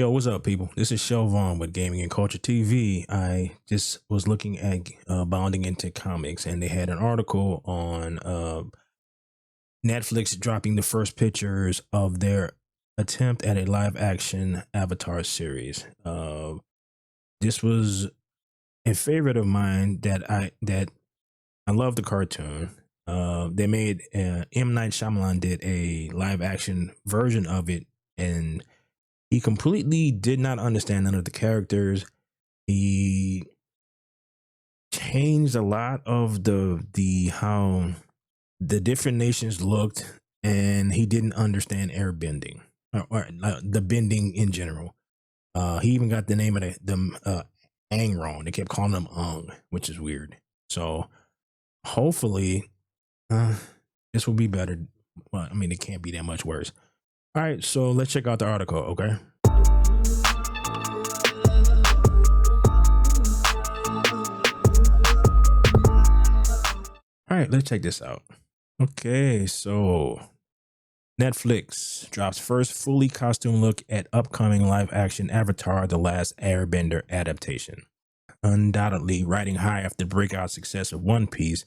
Yo, what's up, people? This is Vaughn with Gaming and Culture TV. I just was looking at bounding into comics, and they had an article on Netflix dropping the first pictures of their attempt at a live action Avatar series. This was a favorite of mine that I love the cartoon. They made M. Night Shyamalan did a live action version of it, and he completely did not understand none of the characters. He changed a lot of the how the different nations looked, and he didn't understand airbending or the bending in general. He even got the name of the Aang wrong. They kept calling him Ung, which is weird. So hopefully, uh, this will be better. Well, I mean, it can't be that much worse. All right, so let's check out the article. Okay. All right, let's check this out. Okay, so Netflix drops first fully costume look at upcoming live action Avatar The Last Airbender adaptation. Undoubtedly riding high after the breakout success of One Piece,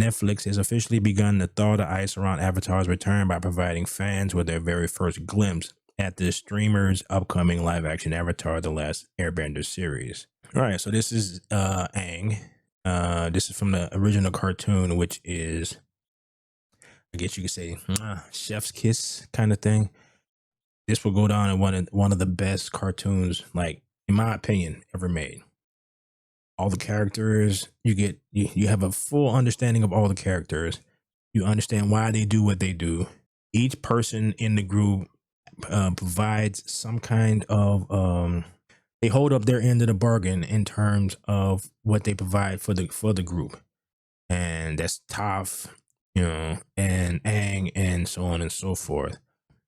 Netflix has officially begun to thaw the ice around Avatar's return by providing fans with their very first glimpse at the streamer's upcoming live action Avatar The Last Airbender series. All right, so this is Aang. This is from the original cartoon, which is, I guess you could say, chef's kiss kind of thing. This will go down in one of the best cartoons, like in my opinion, ever made. All the characters you have a full understanding of all the characters. You understand why they do what they do. Each person in the group provides some kind of they hold up their end of the bargain in terms of what they provide for the group, and that's Toph, and Aang, and so on and so forth.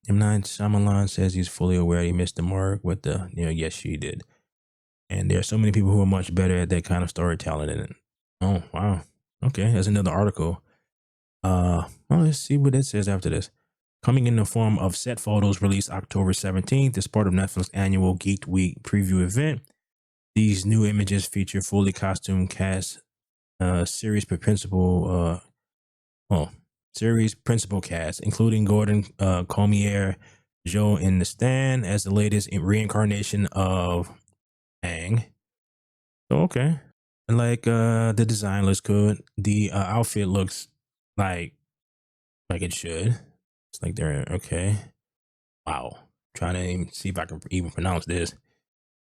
M. Night Shyamalan says he's fully aware he missed the mark with the, yes, she did. And there are so many people who are much better at that kind of storytelling than it. Oh, wow. Okay, there's another article. Well, let's see what it says after this. Coming in the form of set photos released October 17th as part of Netflix annual Geek Week preview event. These new images feature fully costumed cast, series principal cast, including Gordon Comier, Joe in the Stand as the latest reincarnation of Aang. So okay. Like the design looks good. The outfit looks like it should. It's like they're okay. Wow. Trying to even see if I can even pronounce this.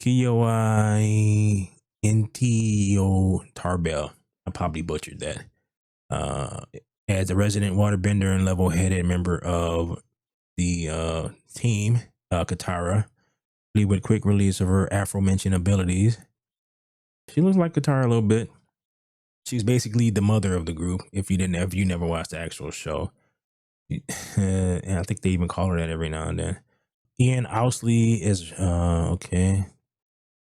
Kioi Intio Tarbell. I probably butchered that. As a resident waterbender and level-headed member of the team, Katara, with quick release of her aforementioned abilities. She looks like Katara a little bit. She's basically the mother of the group. If you never watched the actual show, and I think they even call her that every now and then. Ian Owsley is okay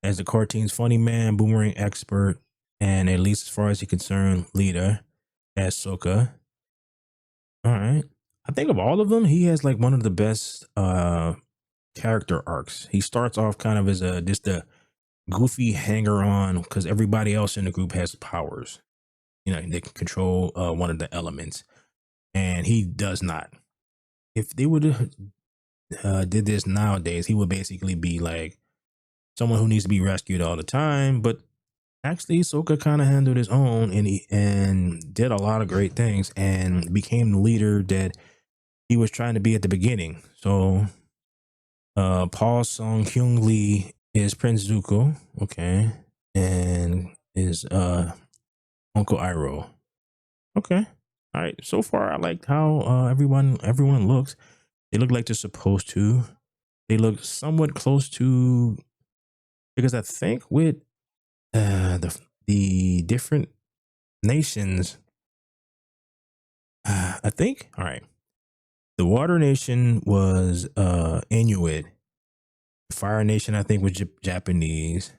as the cartoon's funny man, boomerang expert, and at least as far as he's concerned, leader as Sokka. All right, I think of all of them, he has like one of the best character arcs. He starts off kind of as just a goofy hanger on because everybody else in the group has powers. They can control one of the elements, and he does not. If they would have did this nowadays, he would basically be like someone who needs to be rescued all the time. But actually, Sokka kind of handled his own, and did a lot of great things, and became the leader that he was trying to be at the beginning. So, Paul Song Hyung Lee is Prince Zuko, okay, and is Uncle Iroh. Okay. All right. So far, I liked how everyone looks. They look like they're supposed to. They look somewhat close to, because I think with the different nations, I think. All right. The Water Nation was Inuit. The Fire Nation, I think, was Japanese.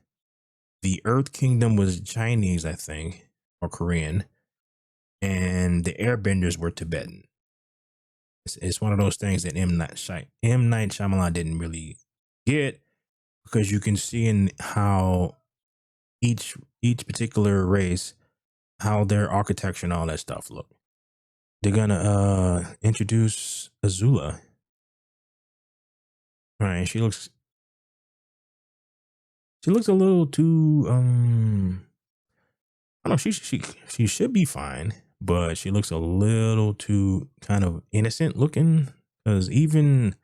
The Earth Kingdom was Chinese, I think, or Korean, and the Airbenders were Tibetan. It's one of those things that M. Night Shyamalan didn't really get. because you can see in how each particular race, how their architecture and all that stuff look. They're gonna introduce Azula. All right, she looks a little too I don't know, she should be fine, but she looks a little too kind of innocent looking. Because even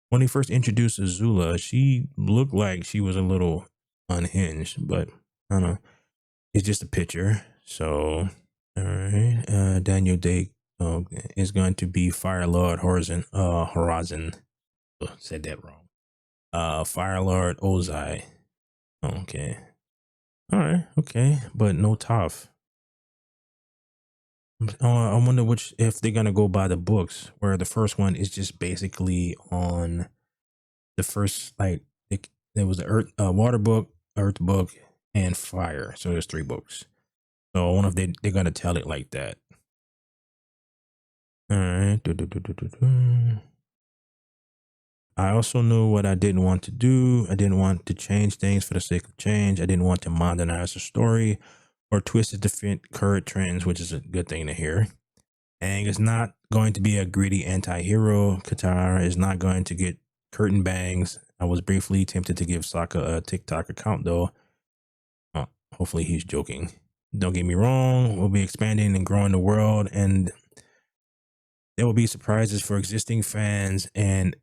when he first introduced Azula, she looked like she was a little unhinged, but I don't know. It's just a picture. So, all right. Daniel Day is going to be Fire Lord Horizon. Said that wrong. Fire Lord Ozai. Okay. All right. Okay. But no Toph. I wonder which if they're gonna go by the books, where the first one is just basically on the first there was the water book, earth book, and fire. So there's three books. So I wonder if they're gonna tell it like that. All right. I also knew what I didn't want to do. I didn't want to change things for the sake of change. I didn't want to modernize the story or twist it to fit current trends, which is a good thing to hear. Aang is not going to be a greedy anti-hero. Katara is not going to get curtain bangs. I was briefly tempted to give Sokka a TikTok account though. Hopefully he's joking. Don't get me wrong, we'll be expanding and growing the world, and there will be surprises for existing fans and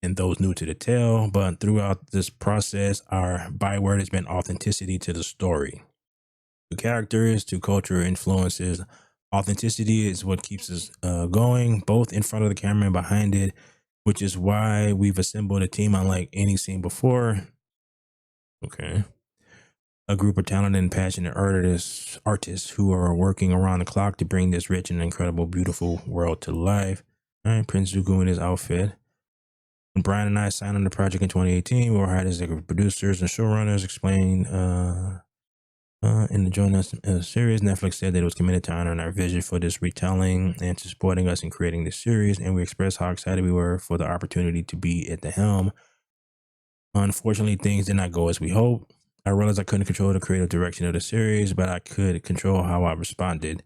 those new to the tale. But throughout this process, our byword has been authenticity to the story, to characters, to culture influences. Authenticity is what keeps us going, both in front of the camera and behind it, which is why we've assembled a team unlike any seen before. Okay. A group of talented and passionate artists who are working around the clock to bring this rich and incredible, beautiful world to life. All right, Prince Zuko in his outfit. When Brian and I signed on the project in 2018, we were hired as executive producers and showrunners. Explained in the Join Us series, Netflix said that it was committed to honoring our vision for this retelling and to supporting us in creating this series. And we expressed how excited we were for the opportunity to be at the helm. Unfortunately, things did not go as we hoped. I realized I couldn't control the creative direction of the series, but I could control how I responded.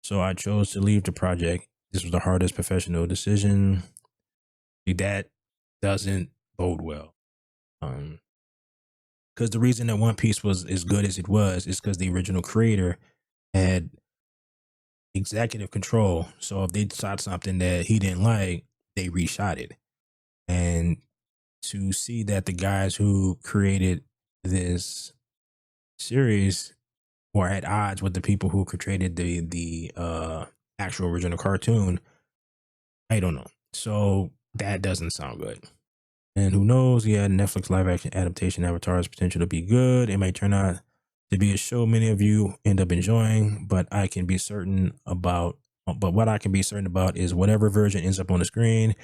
So I chose to leave the project. This was the hardest professional decision. That doesn't bode well. Because the reason that One Piece was as good as it was is because the original creator had executive control. So if they shot something that he didn't like, they reshot it. And to see that the guys who created this series were at odds with the people who created the actual original cartoon, I don't know. So that doesn't sound good. And who knows? Yeah, Netflix live action adaptation Avatar has potential to be good. It may turn out to be a show many of you end up enjoying, but what I can be certain about is whatever version ends up on the screen,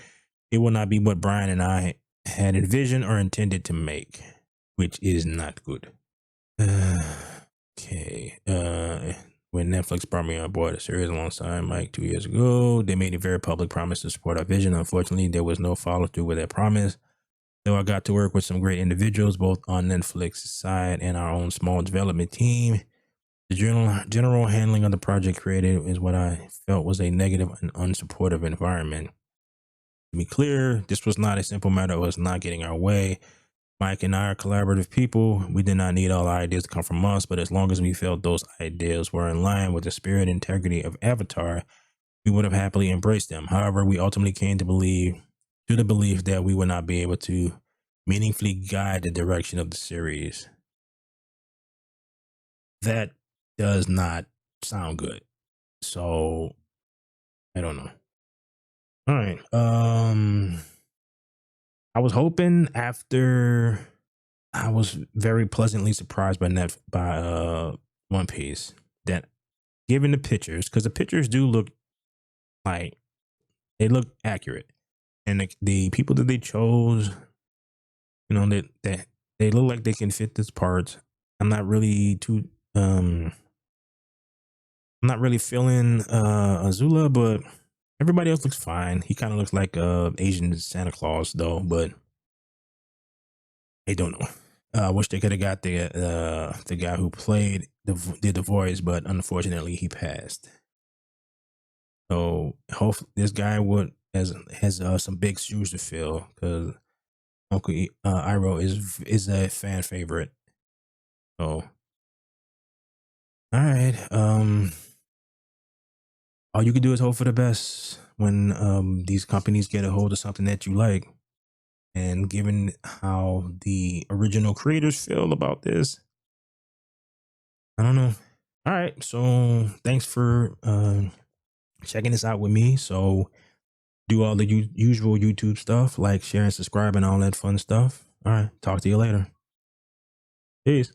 it will not be what Brian and I had envisioned or intended to make, which is not good. Okay. When Netflix brought me on board a series alongside Mike 2 years ago, they made a very public promise to support our vision. Unfortunately, there was no follow through with that promise. Though I got to work with some great individuals, both on Netflix's side and our own small development team, the general handling of the project created is what I felt was a negative and unsupportive environment. To be clear, this was not a simple matter of us not getting our way. Mike and I are collaborative people. We did not need all our ideas to come from us, but as long as we felt those ideas were in line with the spirit and integrity of Avatar, we would have happily embraced them. However, we ultimately came to the belief that we would not be able to meaningfully guide the direction of the series. That does not sound good. So I don't know. All right. I was hoping after I was very pleasantly surprised by One Piece that given the pictures, because the pictures do look like they look accurate, and the people that they chose, that they look like they can fit this part. I'm not really too I'm not really feeling Azula, but everybody else looks fine. He kind of looks like Asian Santa Claus though, but I don't know. I wish they could have got the guy who did the voice, but unfortunately he passed. So hopefully this guy would has some big shoes to fill because Iroh is a fan favorite. So all right, all you can do is hope for the best when these companies get a hold of something that you like. And given how the original creators feel about this, I don't know. All right, so thanks for checking this out with me. So do all the usual YouTube stuff like share and subscribe and all that fun stuff. All right, talk to you later. Peace.